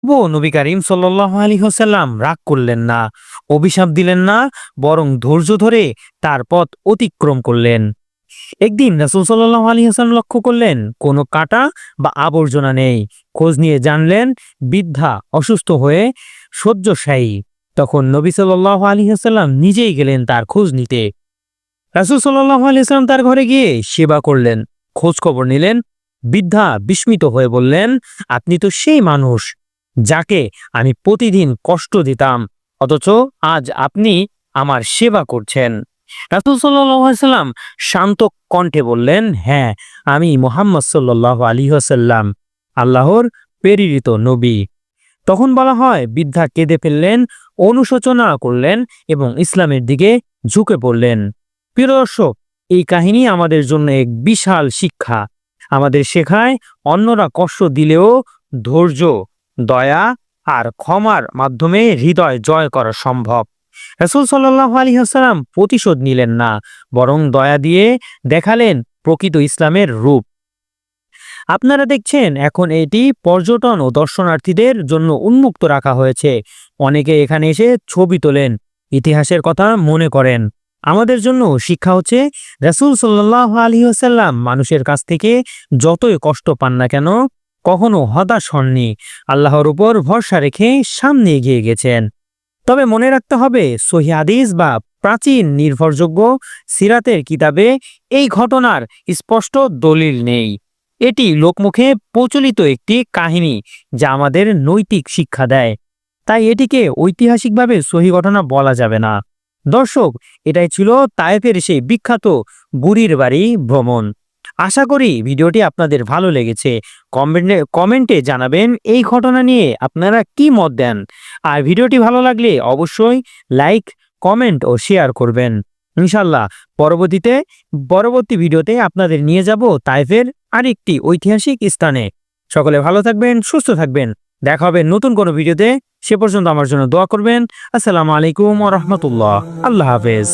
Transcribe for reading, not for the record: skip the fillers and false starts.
তবুও নবী করিম সাল্লাল্লাহু আলাইহি ওয়াসাল্লাম রাগ করলেন না, অভিশাপ দিলেন না, বরং ধৈর্য ধরে তার পথ অতিক্রম করলেন। একদিন রাসূল সাল্লাল্লাহু আলাইহি ওয়াসাল্লাম লক্ষ্য করলেন কোনো কাঁটা বা আবর্জনা নেই। খোঁজ নিয়ে জানলেন বৃদ্ধা অসুস্থ হয়ে শয্যাশায়ী। তখন নবী সাল্লাল্লাহু আলাইহি ওয়াসাল্লাম নিজেই গেলেন তার খোঁজ নিতে। রাসূল সাল্লাল্লাহু আলাইহি ওয়াসাল্লাম তার ঘরে গিয়ে সেবা করলেন, খোঁজ খবর নিলেন। বৃদ্ধা বিস্মিত হয়ে বললেন, আপনি তো সেই মানুষ যাকে আমি প্রতিদিন কষ্ট দিতাম, অথচ আজ আপনি আমার সেবা করছেন। রাসূল সাল্লাল্লাহু আলাইহি ওয়াসাল্লাম শান্ত কণ্ঠে বললেন, হ্যাঁ, আমি মুহাম্মদ সাল্লাল্লাহু আলাইহি ওয়াসাল্লাম, আল্লাহর প্রেরিত নবী। তখন বলা হয় বৃদ্ধা কেঁদে ফেললেন, অনুশোচনা করলেন এবং ইসলামের দিকে ঝুঁকে পড়লেন। প্রিয় দর্শক, এই কাহিনী আমাদের জন্য এক বিশাল শিক্ষা। আমাদের শেখায় অন্যরা কষ্ট দিলেও ধৈর্য, দয়া আর ক্ষমার মাধ্যমে হৃদয় জয় করা সম্ভব। রাসূল সাল্লাল্লাহু আলাইহি ওয়াসাল্লাম প্রতিশোধ নিলেন না, বরং দয়া দিয়ে দেখালেন প্রকৃত ইসলামের রূপ। আপনারা দেখছেন এখন এটি পর্যটন ও দর্শনার্থীদের জন্য উন্মুক্ত রাখা হয়েছে। অনেকে এখানে এসে ছবি তোলেন, ইতিহাসের কথা মনে করেন। আমাদের জন্য শিক্ষা হচ্ছে রাসূল সাল্লাল্লাহু আলাইহি ওয়াসাল্লাম মানুষের কাছ থেকে যতই কষ্ট পান না কেন কখনো হতাশ হননি, আল্লাহর উপর ভরসা রেখে সামনে এগিয়ে গেছেন। তবে মনে রাখতে হবে, সহিহ হাদিস বা প্রাচীন নির্ভরযোগ্য সিরাতের কিতাবে এই ঘটনার স্পষ্ট দলিল নেই। এটি লোকমুখে প্রচলিত একটি কাহিনী যা আমাদের নৈতিক শিক্ষা দেয়, তাই এটিকে ঐতিহাসিকভাবে সহি ঘটনা বলা যাবে না। দর্শক, এটাই ছিল তায়েফের সেই বিখ্যাত বুড়ির বাড়ি ভ্রমণ। আশা করি ভিডিওটি আপনাদের ভালো লেগেছে। কমেন্টে জানাবেন এই ঘটনা নিয়ে আপনারা কি মত দেন। আর ভিডিওটি ভালো লাগলে অবশ্যই লাইক, কমেন্ট ও শেয়ার করবেন। ইনশাল্লাহ পরবর্তী ভিডিওতে আপনাদের নিয়ে যাব তায়েফের আরেকটি ঐতিহাসিক স্থানে। সকলে ভালো থাকবেন, সুস্থ থাকবেন। দেখা হবে নতুন কোনো ভিডিওতে। সে পর্যন্ত আমার জন্য দোয়া করবেন। আসসালামু আলাইকুম ওয়া রাহমাতুল্লাহ। আল্লাহ হাফেজ।